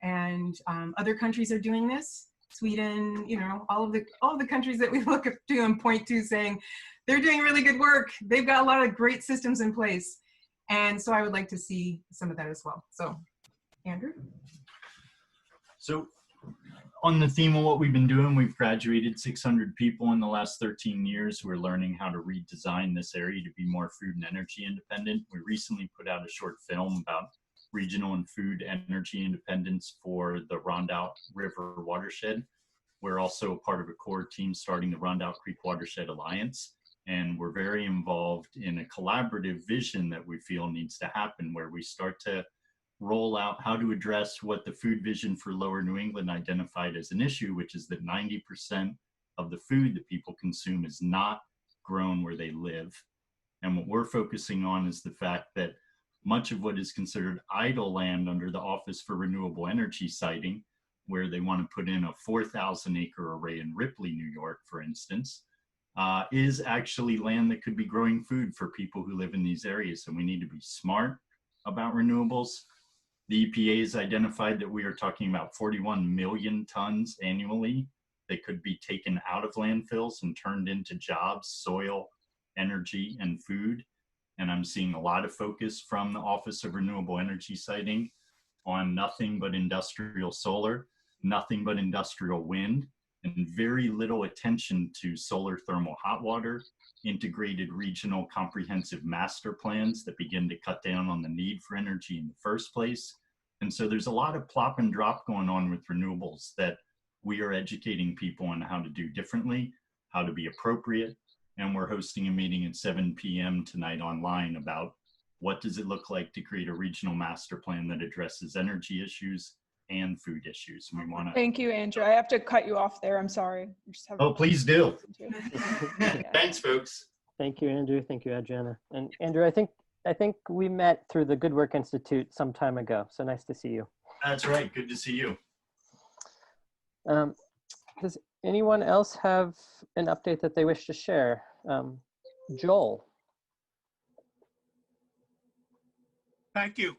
And other countries are doing this. Sweden, all of the countries that we look up to and point to, saying they're doing really good work. They've got a lot of great systems in place. And so I would like to see some of that as well. So, Andrew? So on the theme of what we've been doing, we've graduated 600 people in the last 13 years who are learning how to redesign this area to be more food and energy independent. We recently put out a short film about regional and food energy independence for the Rondout River watershed. We're also a part of a core team starting the Rondout Creek Watershed Alliance. And we're very involved in a collaborative vision that we feel needs to happen, where we start to roll out how to address what the food vision for Lower New England identified as an issue, which is that 90% of the food that people consume is not grown where they live. And what we're focusing on is the fact that much of what is considered idle land under the Office for Renewable Energy siting, where they want to put in a 4,000 acre array in Ripley, New York, for instance, is actually land that could be growing food for people who live in these areas. And we need to be smart about renewables. The EPA has identified that we are talking about 41 million tons annually that could be taken out of landfills and turned into jobs, soil, energy, and food. And I'm seeing a lot of focus from the Office of Renewable Energy siting on nothing but industrial solar, nothing but industrial wind, and very little attention to solar thermal hot water, integrated regional comprehensive master plans that begin to cut down on the need for energy in the first place. And so there's a lot of plop and drop going on with renewables that we are educating people on how to do differently, how to be appropriate. And we're hosting a meeting at 7 p.m. tonight online about what does it look like to create a regional master plan that addresses energy issues and food issues. And we want to. Thank you, Andrew. I have to cut you off there. I'm sorry. Oh, please do. Yeah. Thanks, folks. Thank you, Andrew. Thank you, Adriana. And Andrew, I think we met through the Good Work Institute some time ago. So nice to see you. That's right. Good to see you. Does anyone else have an update that they wish to share? Joel. Thank you.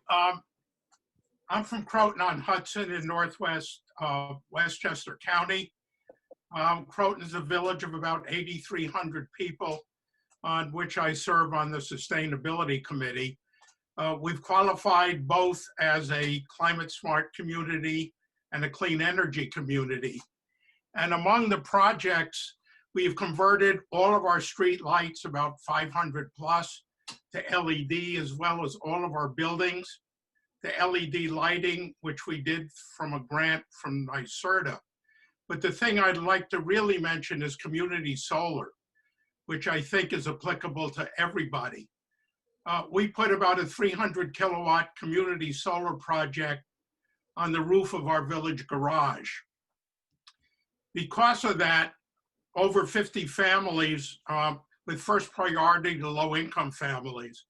I'm from Croton on Hudson in northwest Westchester County. Croton is a village of about 8,300 people, on which I serve on the Sustainability Committee. We've qualified both as a climate smart community and a clean energy community. And among the projects, we've converted all of our street lights, about 500 plus, to LED, as well as all of our buildings to LED lighting, which we did from a grant from NYSERDA. But the thing I'd like to really mention is community solar, which I think is applicable to everybody. We put about a 300 kilowatt community solar project on the roof of our village garage. Because of that, over 50 families with first priority to low income families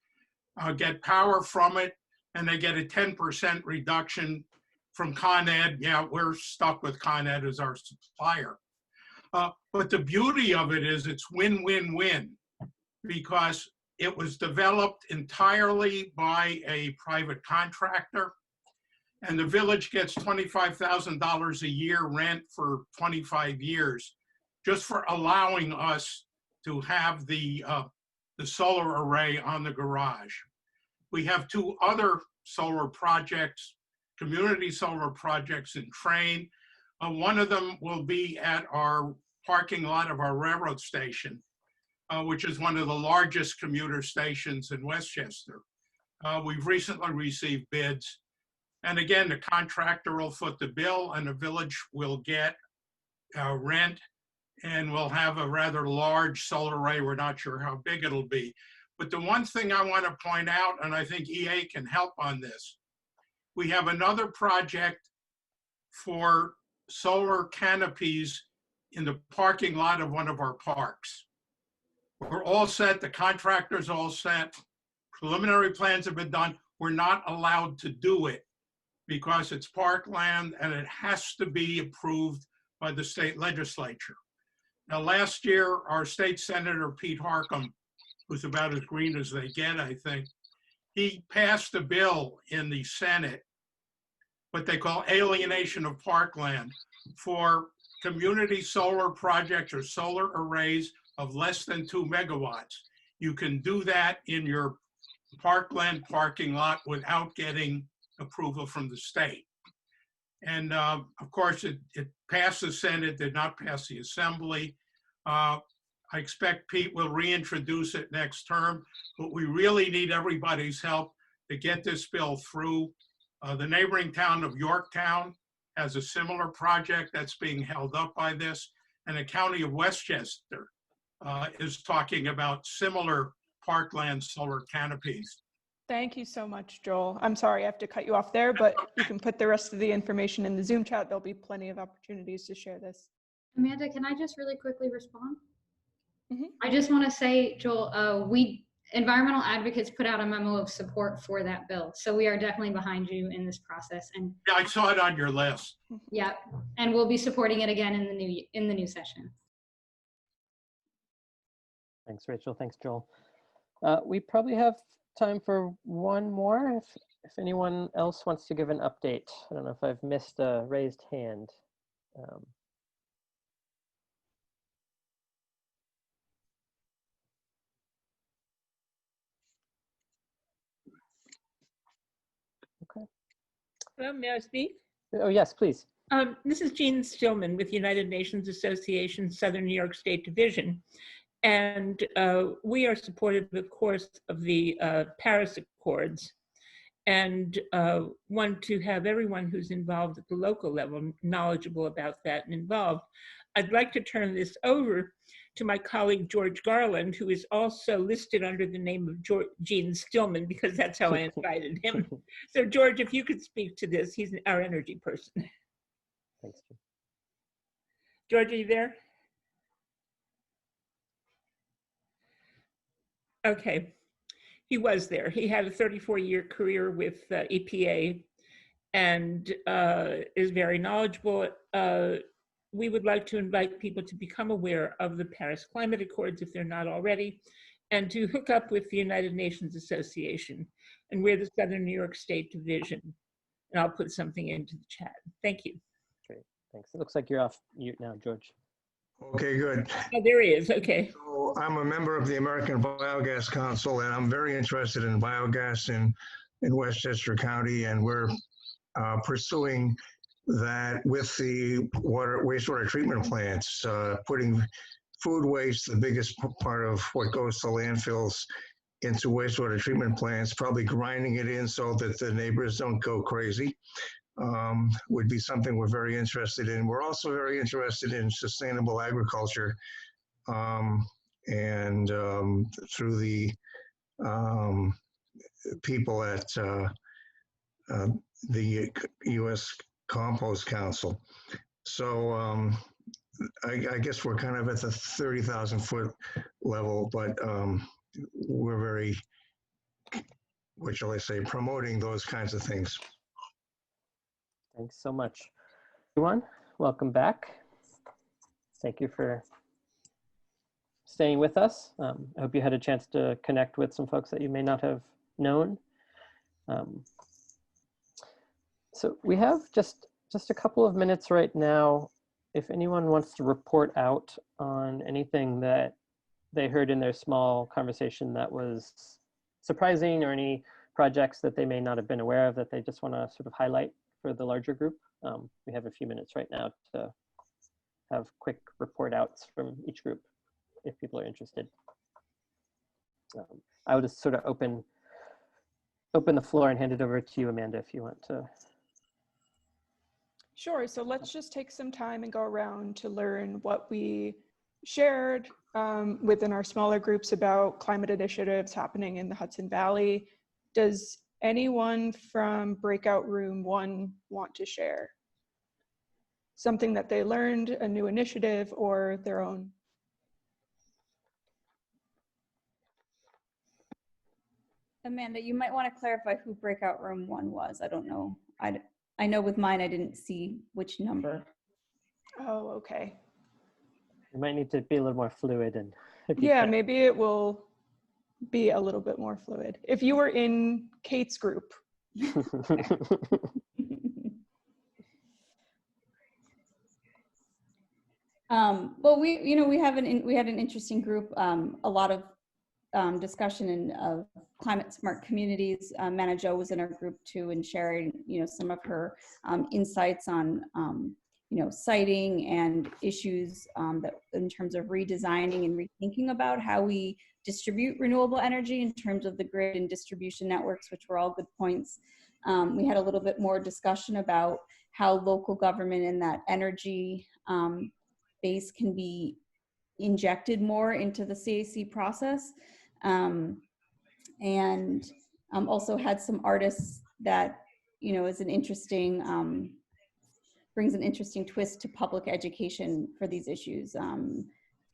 get power from it, and they get a 10% reduction from Con Ed. Yeah, we're stuck with Con Ed as our supplier. But the beauty of it is it's win-win-win, because it was developed entirely by a private contractor, and the village gets $25,000 a year rent for 25 years, just for allowing us to have the solar array on the garage. We have two other solar projects, community solar projects in train. One of them will be at our parking lot of our railroad station, which is one of the largest commuter stations in Westchester. We've recently received bids. And again, the contractor will foot the bill and the village will get rent, and we'll have a rather large solar array. We're not sure how big it'll be. But the one thing I want to point out, and I think EA can help on this, we have another project for solar canopies in the parking lot of one of our parks. We're all set, the contractor's all set, preliminary plans have been done. We're not allowed to do it because it's parkland and it has to be approved by the state legislature. Now, last year, our state senator, Pete Harcum, who's about as green as they get, I think, he passed a bill in the Senate, what they call alienation of parkland, for community solar projects or solar arrays of less than 2 megawatts. You can do that in your parkland parking lot without getting approval from the state. And of course, it passed the Senate, did not pass the Assembly. I expect Pete will reintroduce it next term, but we really need everybody's help to get this bill through. The neighboring town of Yorktown has a similar project that's being held up by this, and the county of Westchester is talking about similar parkland solar canopies. Thank you so much, Joel. I'm sorry I have to cut you off there, but you can put the rest of the information in the Zoom chat. There'll be plenty of opportunities to share this. Amanda, can I just really quickly respond? Mhm. I just want to say, Joel, we environmental advocates put out a memo of support for that bill. So we are definitely behind you in this process. And Yeah, I saw it on your list. yeah, and we'll be supporting it again in the new session. Thanks, Rachel. Thanks, Joel. We probably have time for one more. If anyone else wants to give an update. I don't know if I've missed a raised hand. Okay. Hello, may I speak? Oh, yes, please. This is Jean Stillman with United Nations Association, Southern New York State Division. And we are supportive, of course, of the Paris Accords, and want to have everyone who's involved at the local level knowledgeable about that and involved. I'd like to turn this over to my colleague, George Garland, who is also listed under the name of Gene Stillman, because that's how I invited him. So George, if you could speak to this, he's our energy person. Thanks, Jim. George, are you there? Okay, he was there. He had a 34-year career with EPA and is very knowledgeable. We would like to invite people to become aware of the Paris Climate Accords if they're not already, and to hook up with the United Nations Association. And we're the Southern New York State Division. And I'll put something into the chat. Thank you. Great, thanks. It looks like you're off mute now, George. Okay, good. Oh, there he is, okay. So I'm a member of the American Biogas Council, and I'm very interested in biogas in Westchester County, and we're pursuing that with the wastewater treatment plants, putting food waste, the biggest part of what goes to landfills, into wastewater treatment plants, probably grinding it in so that the neighbors don't go crazy. Would be something we're very interested in. We're also very interested in sustainable agriculture, and through the people at the U.S. Compost Council. So I guess we're kind of at the 30,000 foot level, but we're very, what shall I say, promoting those kinds of things. Thanks so much. Everyone, welcome back. Thank you for staying with us. I hope you had a chance to connect with some folks that you may not have known. So we have just a couple of minutes right now. If anyone wants to report out on anything that they heard in their small conversation that was surprising, or any projects that they may not have been aware of that they just want to sort of highlight for the larger group. We have a few minutes right now to have quick report outs from each group if people are interested. I will just sort of open the floor and hand it over to you, Amanda, if you want to. Sure, so let's just take some time and go around to learn what we shared within our smaller groups about climate initiatives happening in the Hudson Valley. Does anyone from Breakout Room 1 want to share something that they learned, a new initiative, or their own? Amanda, you might want to clarify who Breakout Room 1 was. I don't know. I know with mine, I didn't see which number. Oh, okay. You might need to be a little more fluid. And yeah, maybe it will be a little bit more fluid. If you were in Kate's group. Well, we had an interesting group, a lot of discussion of climate smart communities. Mana Jo was in our group too, and sharing, some of her insights on, siting and issues that in terms of redesigning and rethinking about how we distribute renewable energy in terms of the grid and distribution networks, which were all good points. We had a little bit more discussion about how local government and that energy base can be injected more into the CAC process. And also had some artists that, is an interesting, brings an interesting twist to public education for these issues,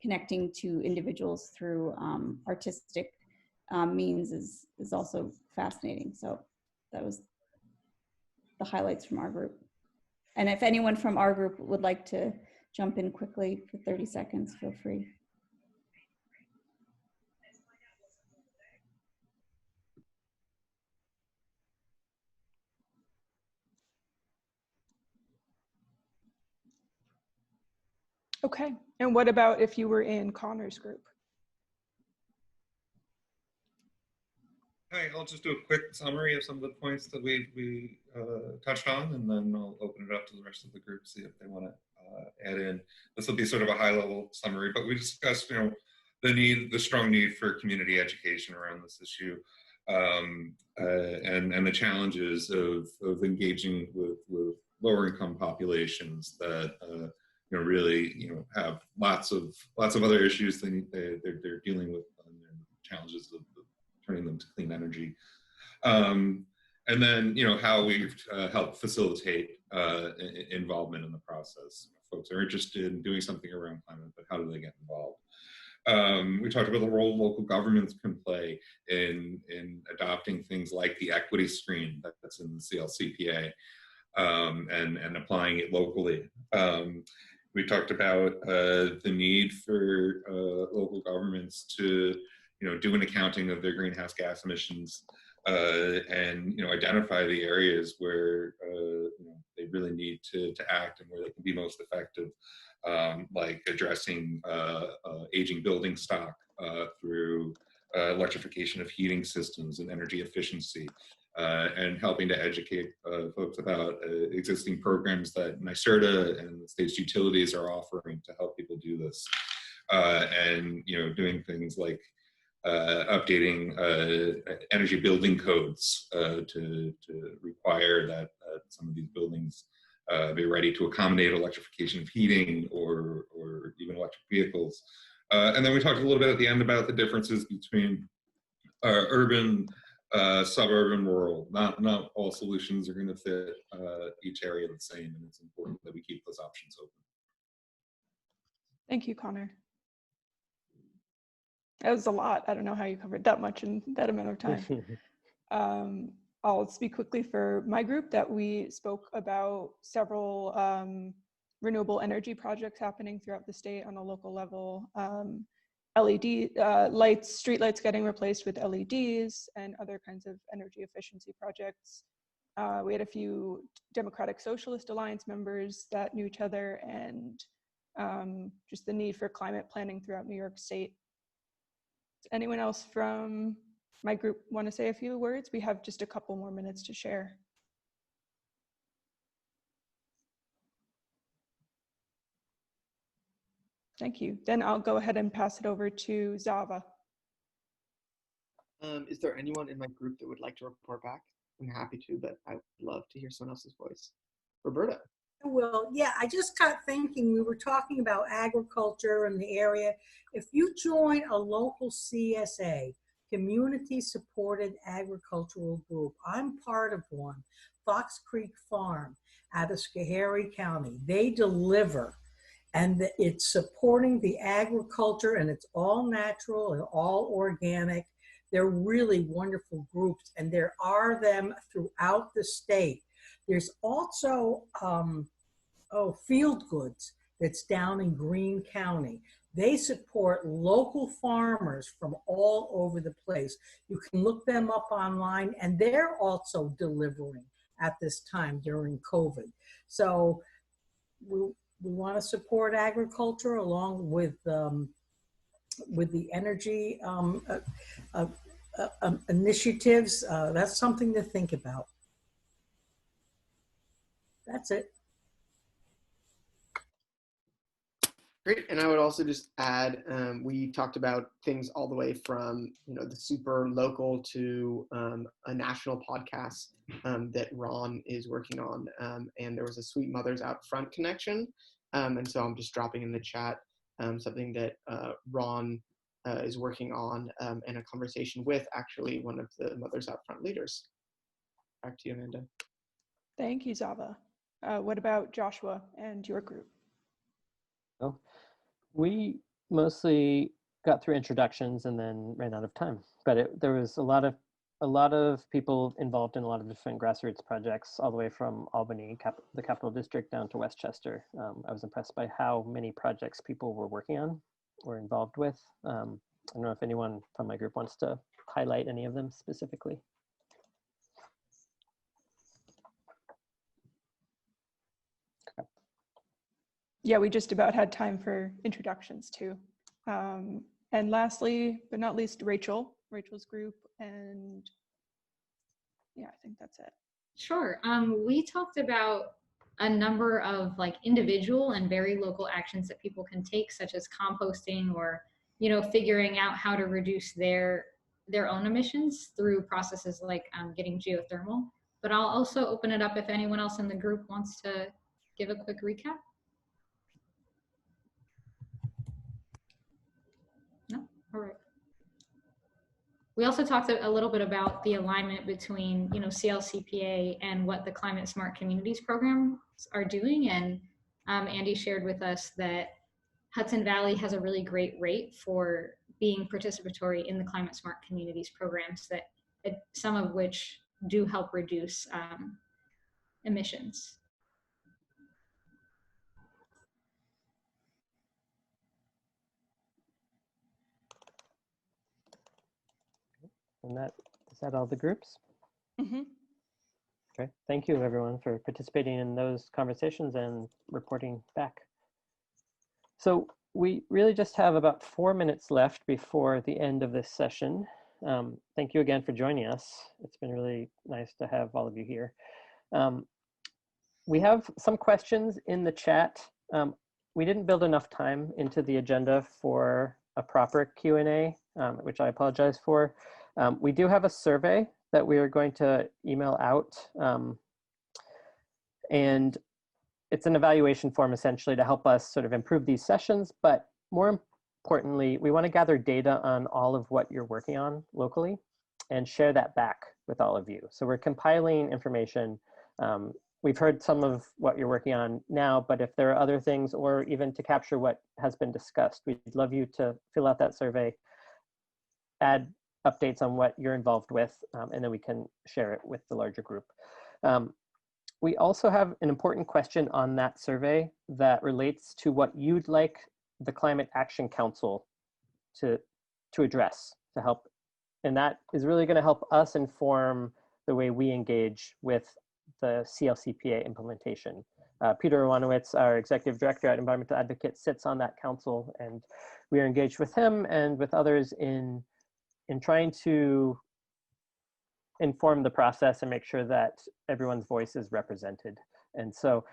connecting to individuals through artistic means is also fascinating. So that was the highlights from our group. And if anyone from our group would like to jump in quickly for 30 seconds, feel free. Okay, and what about if you were in Connor's group? Hi, I'll just do a quick summary of some of the points that we touched on, and then I'll open it up to the rest of the group, see if they want to add in. This will be sort of a high-level summary, but we discussed, the strong need for community education around this issue, and the challenges of engaging with lower-income populations that really have lots of other issues they're dealing with, and challenges of turning them to clean energy. And then, how we've helped facilitate involvement in the process. Folks are interested in doing something around climate, but how do they get involved? We talked about the role local governments can play in adopting things like the equity screen that's in the CLCPA, and applying it locally. We talked about the need for local governments to do an accounting of their greenhouse gas emissions, and identify the areas where they really need to act and where they can be most effective, like addressing aging building stock through electrification of heating systems and energy efficiency, and helping to educate folks about existing programs that NYSERDA and the state's utilities are offering to help people do this, and doing things like updating energy building codes to require that some of these buildings be ready to accommodate electrification of heating or even electric vehicles. And then we talked a little bit at the end about the differences between urban, suburban, rural. Not all solutions are going to fit each area the same, and it's important that we keep those options open. Thank you, Connor. That was a lot. I don't know how you covered that much in that amount of time. I'll speak quickly for my group that we spoke about several renewable energy projects happening throughout the state on a local level. LED lights, street lights getting replaced with LEDs, and other kinds of energy efficiency projects. We had a few Democratic Socialist Alliance members that knew each other, and just the need for climate planning throughout New York State. Does anyone else from my group want to say a few words? We have just a couple more minutes to share. Thank you. Then I'll go ahead and pass it over to Zava. Is there anyone in my group that would like to report back? I'm happy to, but I would love to hear someone else's voice. Roberta. Well, yeah, I just got thinking, we were talking about agriculture in the area. If you join a local CSA, Community Supported Agricultural Group, I'm part of one, Fox Creek Farm out of Schoharie County. They deliver, and it's supporting the agriculture, and it's all natural and all organic. They're really wonderful groups, and there are them throughout the state. There's also Field Goods that's down in Greene County. They support local farmers from all over the place. You can look them up online, and they're also delivering at this time during COVID. So we want to support agriculture along with the energy initiatives. That's something to think about. That's it. Great, and I would also just add, we talked about things all the way from the super local to a national podcast that Ron is working on, and there was a Sweet Mothers Out Front connection, and so I'm just dropping in the chat something that Ron is working on in a conversation with actually one of the Mothers Out Front leaders. Back to you, Amanda. Thank you, Zava. What about Joshua and your group? Oh, we mostly got through introductions and then ran out of time, but there was a lot of people involved in a lot of different grassroots projects, all the way from Albany, the capital district, down to Westchester. I was impressed by how many projects people were working on or involved with. I don't know if anyone from my group wants to highlight any of them specifically. Yeah, we just about had time for introductions too. And lastly, but not least, Rachel's group, and yeah, I think that's it. Sure. We talked about a number of individual and very local actions that people can take, such as composting or figuring out how to reduce their own emissions through processes like getting geothermal. But I'll also open it up if anyone else in the group wants to give a quick recap. No? All right. We also talked a little bit about the alignment between, CLCPA and what the Climate Smart Communities programs are doing. And Andy shared with us that Hudson Valley has a really great rate for being participatory in the Climate Smart Communities programs, that some of which do help reduce emissions. And is that all the groups? Mm-hmm. Okay, thank you everyone for participating in those conversations and reporting back. So we really just have about 4 minutes left before the end of this session. Thank you again for joining us. It's been really nice to have all of you here. We have some questions in the chat. We didn't build enough time into the agenda for a proper Q&A, which I apologize for. We do have a survey that we are going to email out, and it's an evaluation form essentially to help us sort of improve these sessions, but more importantly, we want to gather data on all of what you're working on locally and share that back with all of you. So we're compiling information. We've heard some of what you're working on now, but if there are other things, or even to capture what has been discussed, we'd love you to fill out that survey, add updates on what you're involved with, and then we can share it with the larger group. We also have an important question on that survey that relates to what you'd like the Climate Action Council to address, to help. And that is really going to help us inform the way we engage with the CLCPA implementation. Peter Iwanowitz, our executive director at Environmental Advocate, sits on that council, and we are engaged with him and with others in trying to inform the process and make sure that everyone's voice is represented. And so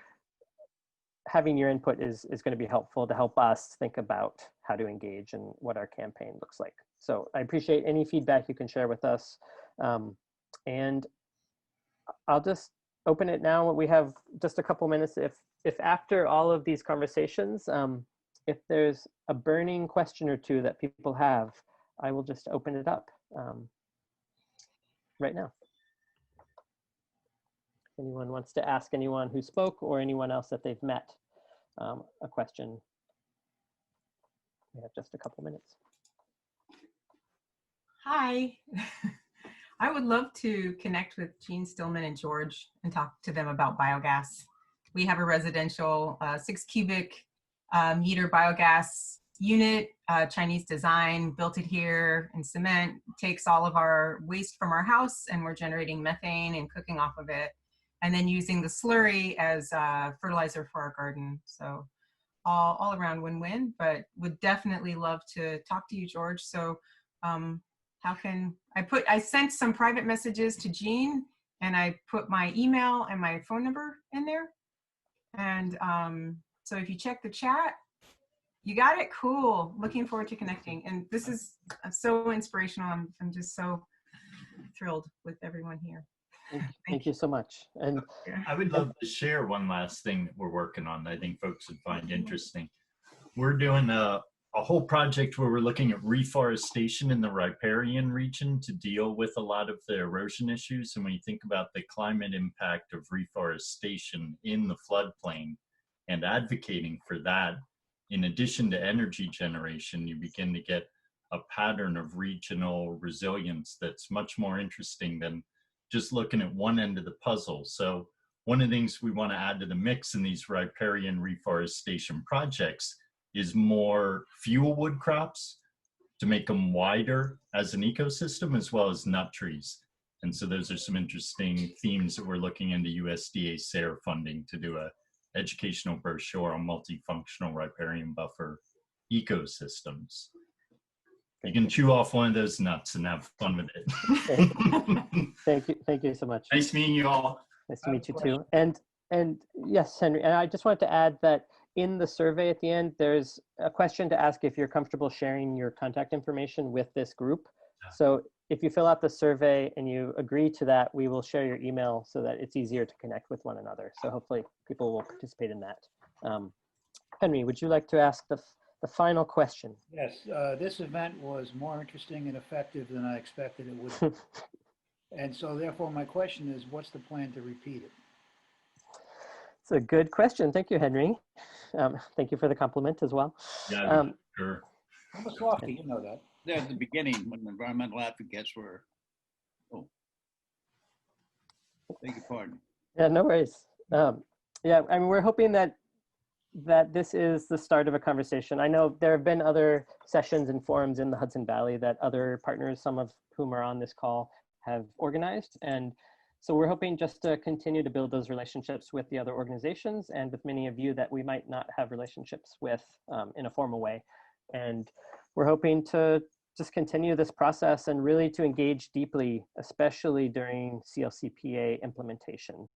having your input is going to be helpful to help us think about how to engage and what our campaign looks like. So I appreciate any feedback you can share with us. And I'll just open it now. We have just a couple minutes. If after all of these conversations, if there's a burning question or two that people have, I will just open it up right now. If anyone wants to ask anyone who spoke or anyone else that they've met a question, we have just a couple minutes. Hi. I would love to connect with Jean Stillman and George and talk to them about biogas. We have a residential 6 cubic meter biogas unit, Chinese design, built it here in cement, takes all of our waste from our house, and we're generating methane and cooking off of it, and then using the slurry as fertilizer for our garden. So all around win-win, but would definitely love to talk to you, George. So how can I sent some private messages to Jean, and I put my email and my phone number in there. And so if you check the chat, you got it. Cool. Looking forward to connecting. And this is so inspirational. I'm just so thrilled with everyone here. Thank you so much. And I would love to share one last thing that we're working on that I think folks would find interesting. We're doing a whole project where we're looking at reforestation in the riparian region to deal with a lot of the erosion issues. And when you think about the climate impact of reforestation in the floodplain and advocating for that, in addition to energy generation, you begin to get a pattern of regional resilience that's much more interesting than just looking at one end of the puzzle. So one of the things we want to add to the mix in these riparian reforestation projects is more fuel wood crops to make them wider as an ecosystem, as well as nut trees. And so those are some interesting themes that we're looking into USDA SARE funding to do a educational brochure on multifunctional riparian buffer ecosystems. You can chew off one of those nuts and have fun with it. Thank you so much. Nice meeting you all. Nice to meet you too. And yes, Henry, and I just wanted to add that in the survey at the end, there's a question to ask if you're comfortable sharing your contact information with this group. So if you fill out the survey and you agree to that, we will share your email so that it's easier to connect with one another. So hopefully people will participate in that. Henry, would you like to ask the final question? Yes, this event was more interesting and effective than I expected it would be. And so therefore my question is, what's the plan to repeat it? It's a good question. Thank you, Henry. Thank you for the compliment as well. Yeah, sure. I'm a softie, you know that. There at the beginning when the environmental advocates were, oh, beg your pardon. Yeah, no worries. Yeah, I mean, we're hoping that this is the start of a conversation. I know there have been other sessions and forums in the Hudson Valley that other partners, some of whom are on this call, have organized. And so we're hoping just to continue to build those relationships with the other organizations and with many of you that we might not have relationships with in a formal way. And we're hoping to just continue this process and really to engage deeply, especially during CLCPA implementation.